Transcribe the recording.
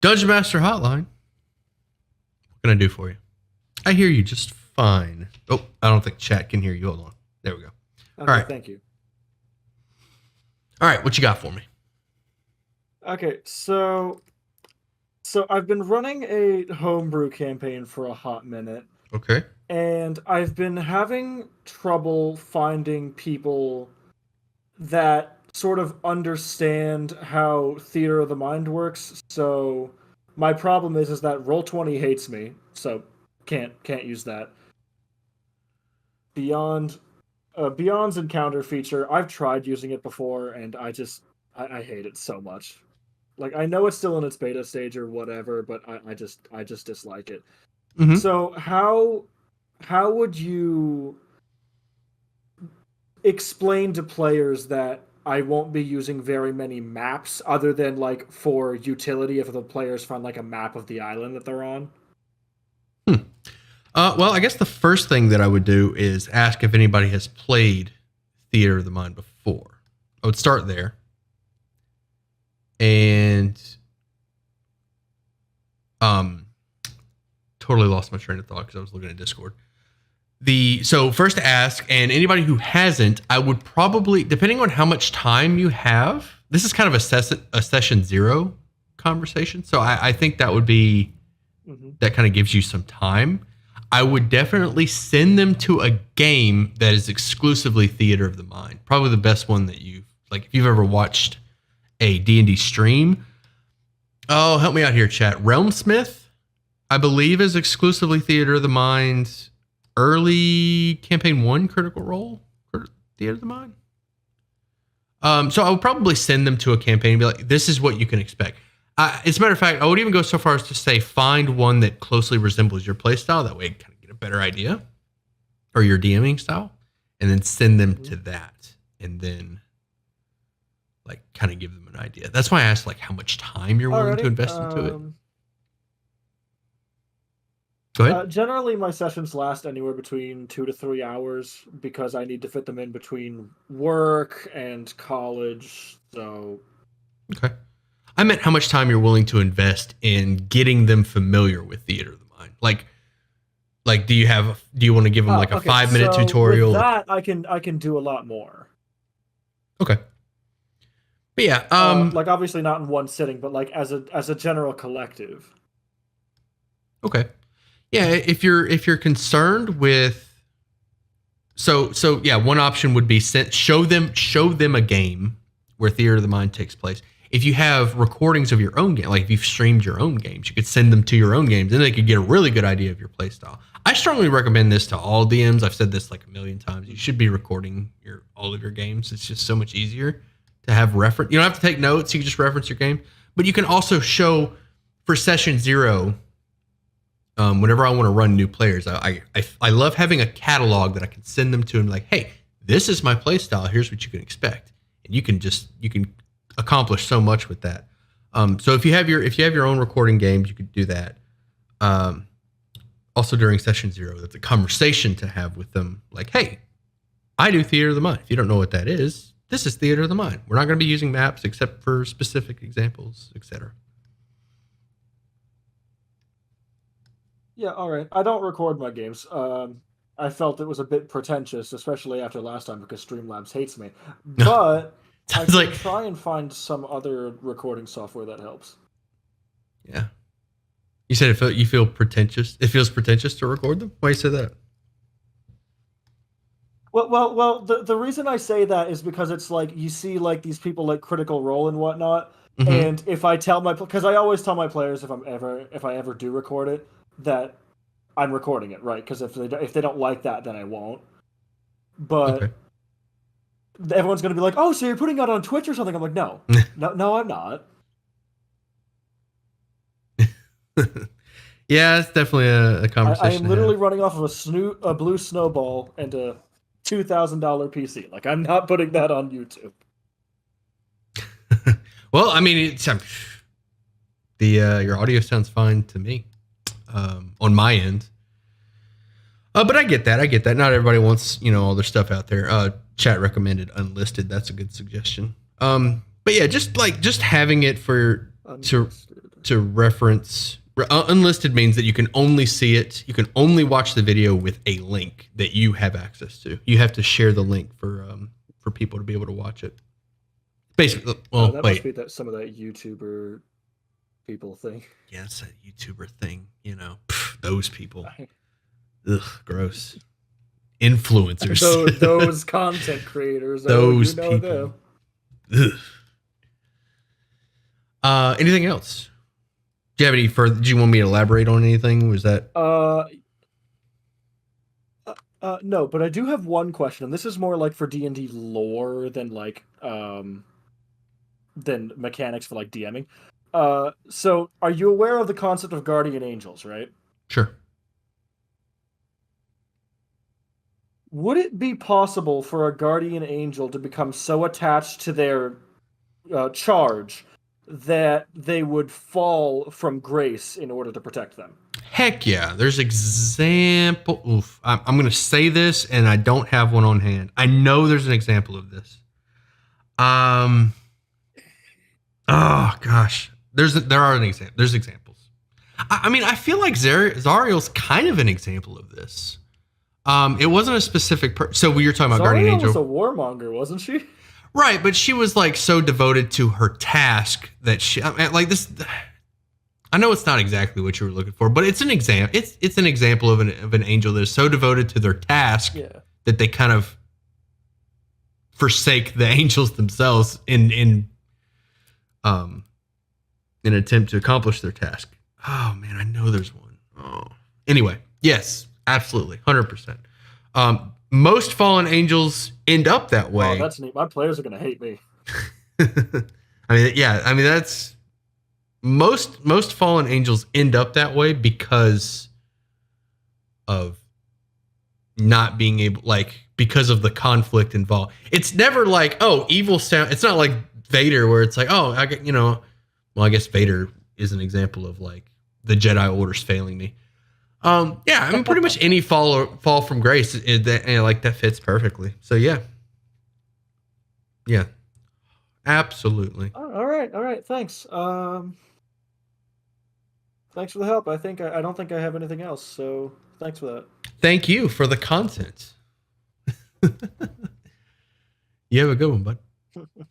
Dungeon Master Hotline. What can I do for you? I hear you just fine. Oh, I don't think chat can hear you. Hold on. There we go. Okay, All right. thank you. All right, what you got for me? Okay, so I've been running a homebrew campaign for a hot minute, Okay. and I've been having trouble finding people that sort of understand how theater of the mind works. So my problem is that Roll20 hates me, so can't use that. Beyond Beyond's encounter feature, I've tried using it before, and I hate it so much. Like, I know it's still in its beta stage or whatever, but I just dislike it. Mm-hmm. So how would you explain to players that I won't be using very many maps other than like for utility if the players find like a map of the island that they're on? Well, I guess the first thing that I would do is ask if anybody has played Theater of the Mind before. I would start there. And totally lost my train of thought because I was looking at Discord. So first to ask, and anybody who hasn't, I would probably, depending on how much time you have, this is kind of a session zero conversation. So I think that would be, that kind of gives you some time. I would definitely send them to a game that is exclusively Theater of the Mind. Probably the best one that if you've ever watched a D&D stream. Oh, help me out here, chat. Realmsmith, I believe, is exclusively Theater of the Mind. Early campaign 1 Critical Role Theater of the Mind. So I would probably send them to a campaign and be like, this is what you can expect. As a matter of fact, I would even go so far as to say find one that closely resembles your playstyle. That way you kind of get a better idea, or your DMing style, and then send them to that, and then like kind of give them an idea. That's why I asked like how much time you're willing to invest into it. Go ahead. Generally, my sessions last anywhere between 2 to 3 hours because I need to fit them in between work and college. So, okay. I meant how much time you're willing to invest in getting them familiar with Theater of the Mind. Like, do you want to give them like a 5-minute tutorial? With that I can do a lot more. Okay. But yeah, like obviously not in one sitting, but like as a general collective. Okay. Yeah, if you're concerned with, so yeah, one option would be show them a game where Theater of the Mind takes place. If you have recordings of your own game, like if you've streamed your own games, you could send them to your own games, and they could get a really good idea of your playstyle. I strongly recommend this to all DMs. I've said this like a million times. You should be recording all of your games. It's just so much easier to have reference. You don't have to take notes. You can just reference your game, but you can also show for session 0. Whenever I want to run new players, I love having a catalog that I can send them to and like, hey, this is my play style. Here's what you can expect, and you can accomplish so much with that. So if you have your own recording games, you could do that. Also during session 0, that's a conversation to have with them. Like, hey, I do Theater of the Mind. If you don't know what that is, this is Theater of the Mind. We're not going to be using maps except for specific examples, etc. Yeah, all right. I don't record my games. I felt it was a bit pretentious, especially after last time because Streamlabs hates me. But I can try and find some other recording software that helps. Yeah. You said you feel pretentious. It feels pretentious to record them? Why you say that? Well. The reason I say that is because it's like you see like these people like Critical Role and whatnot, and if I tell because I always tell my players if I ever do record it, that I'm recording it, right? Because if they don't like that, then I won't. But everyone's gonna be like, "Oh, so you're putting it on Twitch or something?" I'm like, "No, no, I'm not." Yeah, it's definitely a conversation. I am literally running off of a blue snowball and a $2,000 PC. Like, I'm not putting that on YouTube. Well, I mean, your audio sounds fine to me. On my end. But I get that. Not everybody wants, all their stuff out there. Chat recommended unlisted. That's a good suggestion. But yeah, just having it to to reference. Unlisted means that you can only see it. You can only watch the video with a link that you have access to. You have to share the link for people to be able to watch it. Basically, well, that wait. must be some of that YouTuber people thing. Yeah, it's that YouTuber thing. Those people. Ugh, gross. Influencers. those content creators. Those people. Them. Anything else? Do you have any further? Do you want me to elaborate on anything? Was that? No, but I do have one question, and this is more like for D&D lore than like than mechanics for like DMing. So are you aware of the concept of guardian angels, right? Sure. Would it be possible for a guardian angel to become so attached to their charge that they would fall from grace in order to protect them? Heck yeah. There's example. Oof. I'm going to say this, and I don't have one on hand. I know there's an example of this. Oh gosh. There's examples. I mean, I feel like Zariel's kind of an example of this. It wasn't a specific so we were talking about Guardian Angel. Was a warmonger, wasn't she? Right, but she was like so devoted to her task that like this. I know it's not exactly what you were looking for, but it's an example. It's an example of an angel that is so devoted to their task that they kind of forsake the angels themselves in an attempt to accomplish their task. Oh man, I know there's one. Oh, anyway, yes, absolutely, 100%. Most fallen angels end up that way. Oh, that's neat. My players are gonna hate me. I mean that's most fallen angels end up that way because of not being able, because of the conflict involved. It's never like, oh, evil sound. It's not like Vader where it's like, oh, I get, well, I guess Vader is an example of like the Jedi orders failing me. Yeah, I mean, pretty much any fall from grace that fits perfectly. So yeah, absolutely. All right. Thanks. Thanks for the help. I don't think I have anything else. So thanks for that. Thank you for the content. You have a good one, bud.